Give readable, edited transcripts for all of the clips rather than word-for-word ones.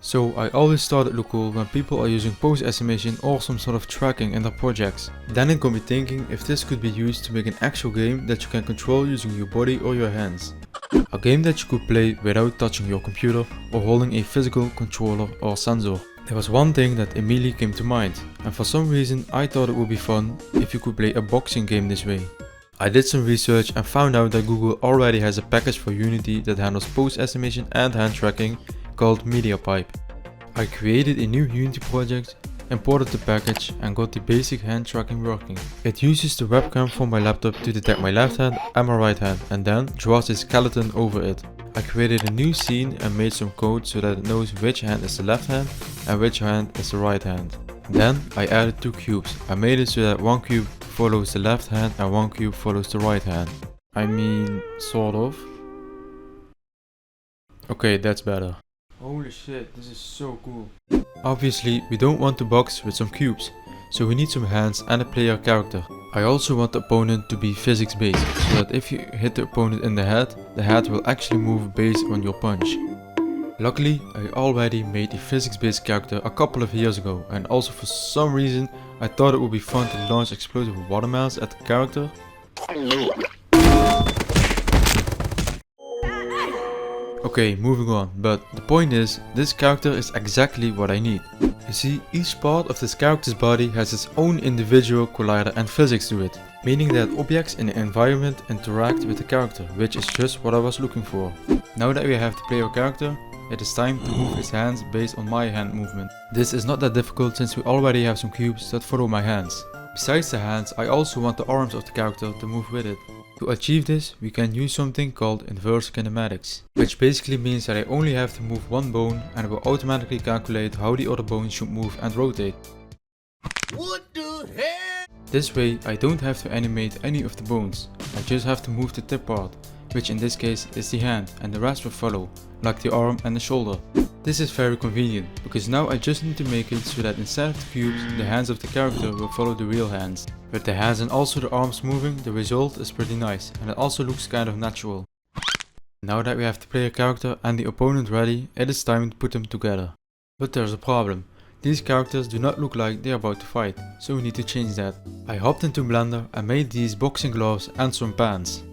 So I always thought it looked cool when people are using pose estimation or some sort of tracking in their projects. Then it got me thinking if this could be used to make an actual game that you can control using your body or your hands. A game that you could play without touching your computer or holding a physical controller or sensor. There was one thing that immediately came to mind, and for some reason I thought it would be fun if you could play a boxing game this way. I did some research and found out that Google already has a package for Unity that handles pose estimation and hand tracking called MediaPipe. I created a new Unity project, imported the package and got the basic hand tracking working. It uses the webcam from my laptop to detect my left hand and my right hand and then draws a skeleton over it. I created a new scene and made some code so that it knows which hand is the left hand and which hand is the right hand. Then I added 2 cubes. I made it so that one cube follows the left hand and one cube follows the right hand. I mean, sort of. Okay, that's better. Holy shit, this is so cool. Obviously, we don't want to box with some cubes, so we need some hands and a player character. I also want the opponent to be physics based, so that if you hit the opponent in the head will actually move based on your punch. Luckily, I already made a physics based character a couple of years ago, and also for some reason I thought it would be fun to launch explosive watermelons at the character. Okay, moving on, but the point is, this character is exactly what I need. You see, each part of this character's body has its own individual collider and physics to it, meaning that objects in the environment interact with the character, which is just what I was looking for. Now that we have the player character, it is time to move his hands based on my hand movement. This is not that difficult since we already have some cubes that follow my hands. Besides the hands, I also want the arms of the character to move with it. To achieve this, we can use something called inverse kinematics, which basically means that I only have to move one bone and it will automatically calculate how the other bones should move and rotate. What the hell? This way I don't have to animate any of the bones, I just have to move the tip part, which in this case is the hand, and the rest will follow, like the arm and the shoulder. This is very convenient, because now I just need to make it so that instead of the cubes, the hands of the character will follow the real hands. With the hands and also the arms moving, the result is pretty nice, and it also looks kind of natural. Now that we have the player character and the opponent ready, it is time to put them together. But there's a problem. These characters do not look like they are about to fight, so we need to change that. I hopped into Blender and made these boxing gloves and some pants.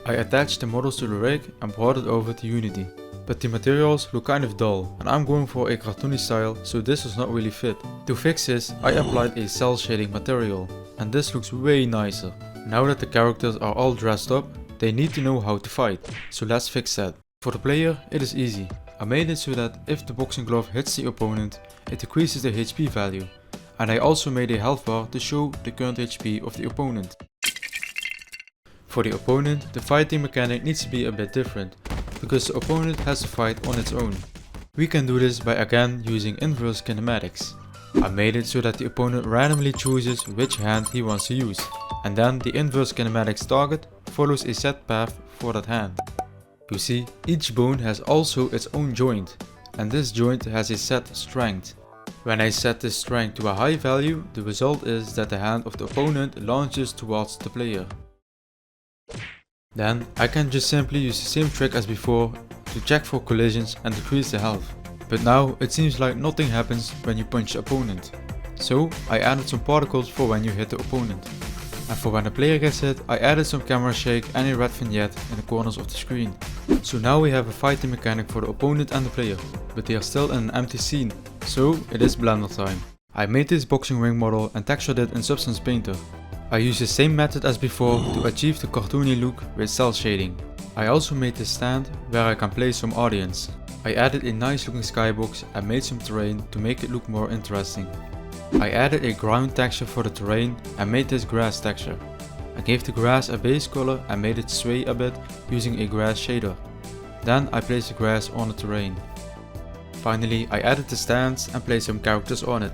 I attached the models to the rig and brought it over to Unity. But the materials look kind of dull and I'm going for a cartoony style, so this does not really fit. To fix this, I applied a cell shading material and this looks way nicer. Now that the characters are all dressed up, they need to know how to fight, so let's fix that. For the player, it is easy. I made it so that if the boxing glove hits the opponent, it decreases the HP value. And I also made a health bar to show the current HP of the opponent. For the opponent, the fighting mechanic needs to be a bit different, because the opponent has to fight on its own. We can do this by again using inverse kinematics. I made it so that the opponent randomly chooses which hand he wants to use, and then the inverse kinematics target follows a set path for that hand. You see, each bone has also its own joint, and this joint has a set strength. When I set this strength to a high value, the result is that the hand of the opponent launches towards the player. Then I can just simply use the same trick as before to check for collisions and decrease the health. But now it seems like nothing happens when you punch the opponent. So I added some particles for when you hit the opponent. And for when the player gets hit, I added some camera shake and a red vignette in the corners of the screen. So now we have a fighting mechanic for the opponent and the player, but they are still in an empty scene, so it is Blender time. I made this boxing ring model and textured it in Substance Painter. I used the same method as before to achieve the cartoony look with cell shading. I also made this stand where I can place some audience. I added a nice looking skybox and made some terrain to make it look more interesting. I added a ground texture for the terrain and made this grass texture. I gave the grass a base color and made it sway a bit using a grass shader. Then I placed the grass on the terrain. Finally, I added the stands and placed some characters on it.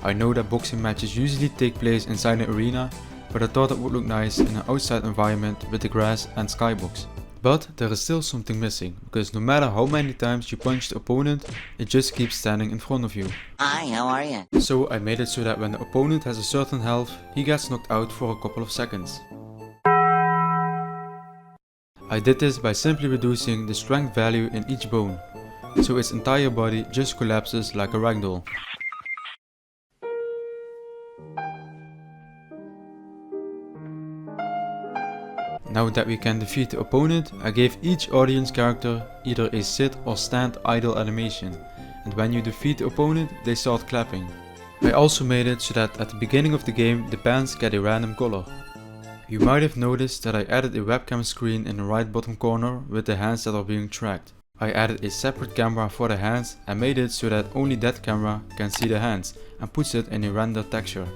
I know that boxing matches usually take place inside an arena, but I thought it would look nice in an outside environment with the grass and skybox. But there is still something missing, because no matter how many times you punch the opponent, it just keeps standing in front of you. Hi, how are you? So I made it so that when the opponent has a certain health, he gets knocked out for a couple of seconds. I did this by simply reducing the strength value in each bone. so its entire body just collapses like a ragdoll. Now that we can defeat the opponent, I gave each audience character either a sit or stand idle animation, and when you defeat the opponent, they start clapping. I also made it so that at the beginning of the game, the bands get a random color. You might have noticed that I added a webcam screen in the right bottom corner with the hands that are being tracked. I added a separate camera for the hands and made it so that only that camera can see the hands and puts it in a rendered texture.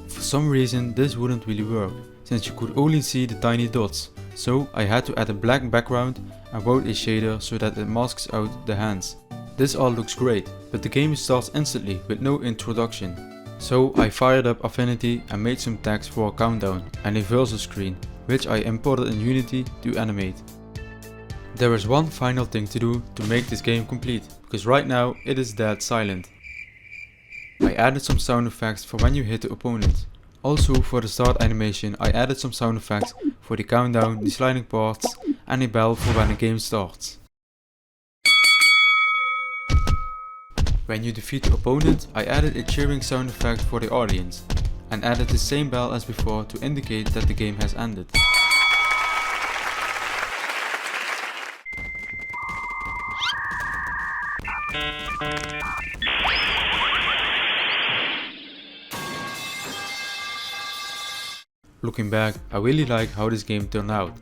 For some reason this wouldn't really work, since you could only see the tiny dots, so I had to add a black background and wrote a shader so that it masks out the hands. This all looks great, but the game starts instantly with no introduction. So I fired up Affinity and made some text for a countdown and a cursor screen, which I imported in Unity to animate. There is one final thing to do to make this game complete, because right now it is dead silent. I added some sound effects for when you hit the opponent. Also for the start animation I added some sound effects for the countdown, the sliding parts and a bell for when the game starts. When you defeat the opponent, I added a cheering sound effect for the audience and added the same bell as before to indicate that the game has ended. Looking back, I really like how this game turned out.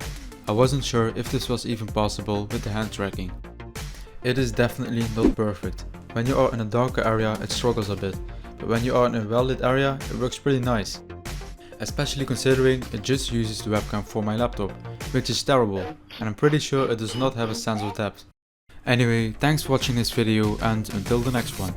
I wasn't sure if this was even possible with the hand tracking. It is definitely not perfect. When you are in a darker area it struggles a bit, but when you are in a well-lit area it works pretty nice. Especially considering it just uses the webcam for my laptop, which is terrible, and I'm pretty sure it does not have a sense of depth. Anyway, thanks for watching this video and until the next one.